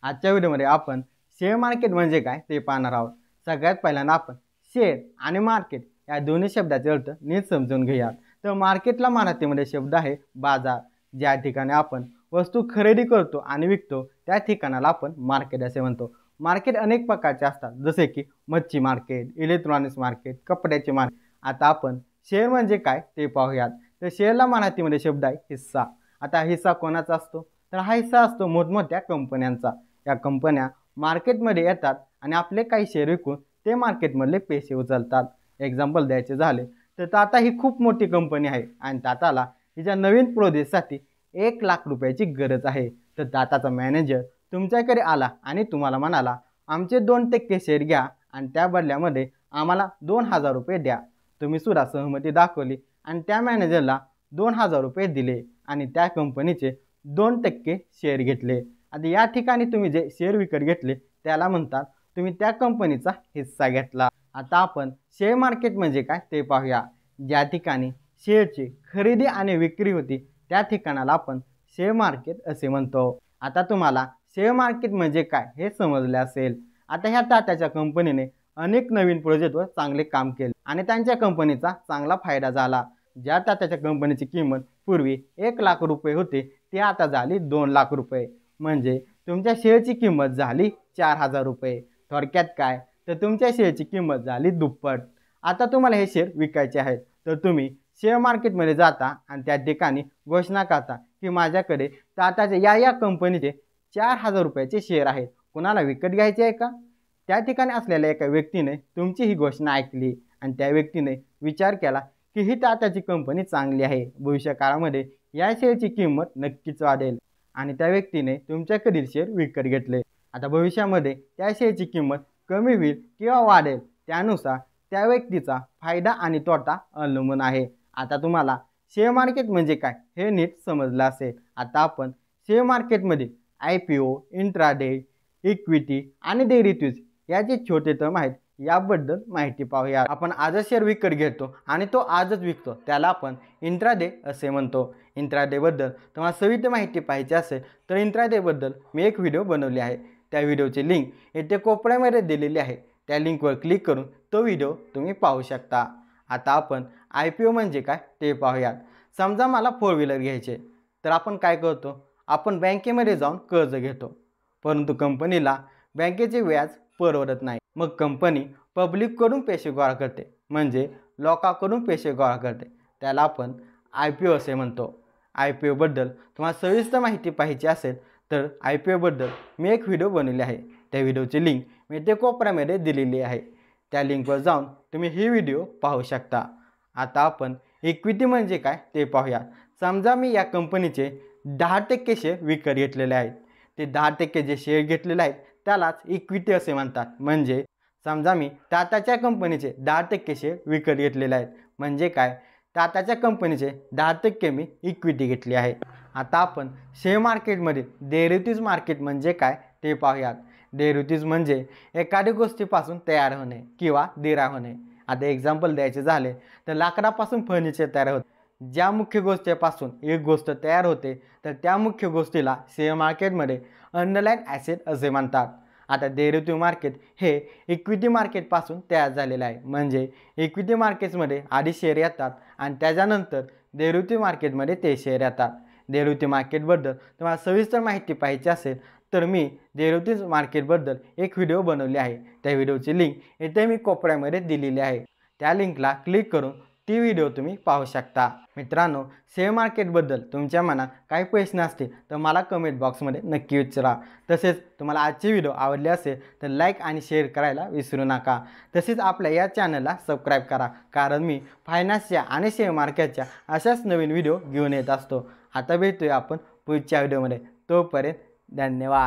आजच्या व्हिडिओमध्ये आपण शेअर मार्केट म्हणजे काय ते पाहणार आहोत। सगळ्यात पहिल्यांदा आपण शेअर आणि मार्केट या दोन्ही शब्दाचे अर्थ नीट समजून घेऊया। तर मार्केटला मराठीमध्ये शब्द आहे बाजार। ज्या ठिकाणी आपण वस्तू खरेदी करतो आणि विकतो त्या ठिकाणाला आपण मार्केट असे म्हणतो। मार्केट अनेक प्रकारचे असतात, जसे की मच्छी मार्केट, इलेक्ट्रॉनिक्स मार्केट, कपड्याचे मार्केट। आता आपण शेअर म्हणजे काय ते पाहूयात। तर शेअरला मराठीमध्ये शब्द आहे हिस्सा। आता हिस्सा कोणाचा असतो? तर हा हिस्सा असतो मोठमोठ्या कंपन्यांचा। या कंपन्या मार्केटमध्ये येतात आणि आपले काही शेअर विकून ते मार्केटमधले पैसे उचलतात। एक्झाम्पल द्यायचे झाले तर टाटा ही खूप मोठी कंपनी आहे आणि टाटाला तिच्या नवीन प्रोजेक्टसाठी 1 लाख रुपयाची गरज आहे। तर टाटाचा मॅनेजर तुमच्याकडे आला आणि तुम्हाला म्हणाला, आमचे 2% शेअर घ्या आणि त्या बदल्यामध्ये आम्हाला 2000 रुपये द्या। तुम्ही सुद्धा सहमती दाखवली आणि त्या मॅनेजरला 2000 रुपये दिले आणि त्या कंपनीचे 2% शेअर घेतले। आता या ठिकाणी तुम्ही जे शेअर विकत घेतले त्याला म्हणतात तुम्ही त्या कंपनीचा हिस्सा घेतला। आता आपण शेअर मार्केट म्हणजे काय ते पाहूया। ज्या ठिकाणी शेअरची खरेदी आणि विक्री होती त्या ठिकाणाला आपण शेअर मार्केट असे म्हणतो। आता तुम्हाला शेअर मार्केट म्हणजे काय हे समजले असेल। आता ह्या टाटाच्या कंपनीने अनेक नवीन प्रोजेक्टवर चांगले काम केले आणि त्यांच्या कंपनीचा चांगला फायदा झाला। ज्या टाटाच्या कंपनीची किंमत पूर्वी 1 लाख रुपये होती ती आता झाली 2 लाख रुपये, म्हणजे तुमच्या शेअरची किंमत झाली 4000 रुपये। थोडक्यात काय तर तुमच्या शेअरची किंमत झाली दुप्पट। आता तुम्हाला हे शेअर विकायचे आहेत तर तुम्ही शेअर मार्केटमध्ये जाता आणि त्या ठिकाणी घोषणा करता की माझ्याकडे टाटाचे या कंपनीचे 4000 रुपयाचे शेअर आहेत, कुणाला विकत घ्यायचे आहे का? त्या ठिकाणी असलेल्या एका व्यक्तीने तुमची ही घोषणा ऐकली आणि त्या व्यक्तीने विचार केला की ही टाटाची कंपनी चांगली आहे, भविष्य काळामध्ये या शेअरची किंमत नक्कीच वाढेल आणि त्या व्यक्तीने तुमच्याकडील शेअर विकत घेतले। आता भविष्यामध्ये त्या शेअरची किंमत कमी होईल किंवा वाढेल त्यानुसार त्या व्यक्तीचा फायदा आणि तोटा अवलंबून आहे। आता तुम्हाला शेअर मार्केट म्हणजे काय हे नीट समजलं असेल। आता आपण शेअर मार्केटमध्ये IPO, इंट्राडे, इक्विटी आणि डेरिव्हेटिव्ह याचे छोटे टर्म आहेत, याबद्दल माहिती पाहूया। आपण आजच शेअर विकत घेतो आणि तो आजच विकतो त्याला आपण इंट्राडे असे म्हणतो। इंट्राडेबद्दल तुम्हाला सविस्तर माहिती पाहिजे असेल तर इंट्राडेबद्दल मी एक व्हिडिओ बनवली आहे, त्या व्हिडिओची लिंक येथे कोपऱ्यामध्ये दिलेली आहे। त्या लिंकवर क्लिक करून तो व्हिडिओ तुम्ही पाहू शकता। आता आपण IPO म्हणजे काय ते पाहूयात। समजा मला 4 व्हीलर घ्यायचे तर आपण काय करतो, आपण बँकेमध्ये जाऊन कर्ज घेतो, परंतु कंपनीला बँकेचे व्याज परवडत नाही। मग कंपनी पब्लिककडून पैसे गोळा करते, म्हणजे लोकांकडून पैसे गोळा करते, त्याला आपण IPO असे म्हणतो। IPO बद्दल तुम्हाला सविस्तर माहिती पाहिजे असेल तर IPO बद्दल मी एक व्हिडिओ बनवली आहे, त्या व्हिडिओची लिंक मी ते कोपऱ्यामध्ये दिलेली आहे। त्या लिंकवर जाऊन तुम्ही ही व्हिडिओ पाहू शकता। आता आपण इक्विटी म्हणजे काय ते पाहूया। समजा मी या कंपनीचे 10% शेअर विकत घेतलेले आहेत, ते 10% जे शेअर घेतलेले आहेत त्यालाच इक्विटी असे म्हणतात। म्हणजे समजा मी टाटाच्या कंपनीचे 10% शेअर विकत घेतलेले आहेत, म्हणजे काय टाटाच्या कंपनीचे 10% मी इक्विटी घेतली आहे। आता आपण शेअर मार्केटमध्ये डेरिव्हेटिव्ह मार्केट म्हणजे काय ते पाहूयात। डेरिव्हेटिव्ह म्हणजे एखादी गोष्टीपासून तयार होणे किंवा डिराईव्ह होणे। आता एक्झाम्पल द्यायचे झाले तर लाकडापासून फर्निचर तयार होते। ज्या मुख्य गोष्टीपासून एक गोष्ट तयार होते तर त्या मुख्य गोष्टीला शेअर मार्केटमध्ये अंडरलाईन ॲसेट असे म्हणतात। आता डेरिव्हेटिव्ह मार्केट हे इक्विटी मार्केटपासून तयार झालेलं आहे, म्हणजे इक्विटी मार्केट्समध्ये आधी शेअर येतात आणि त्याच्यानंतर डेरिव्हेटिव्ह मार्केटमध्ये ते शेअर येतात। डेरिव्हेटिव्ह मार्केटबद्दल तुम्हाला सविस्तर माहिती पाहिजे असेल तर मी डेरिव्हेटिव्ह मार्केटबद्दल एक व्हिडिओ बनवली आहे, त्या व्हिडिओची लिंक इथे मी कोपऱ्यामध्ये दिलेली आहे। त्या लिंकला क्लिक करून ती व्हिडिओ तुम्ही पाहू शकता। मित्रांनो, शेअर मार्केटबद्दल तुमच्या मनात काही प्रश्न असतील तर मला कमेंट बॉक्समध्ये नक्की विचारा। तसेच तुम्हाला आजची व्हिडिओ आवडली असेल तर लाईक आणि शेअर करायला विसरू नका। तसेच आपल्या या चॅनलला सबस्क्राईब करा, कारण मी फायनान्सच्या आणि शेअर मार्केटच्या अशाच नवीन व्हिडिओ घेऊन येत असतो। आता भेटूया आपण पुढच्या व्हिडिओमध्ये, तोपर्यंत धन्यवाद।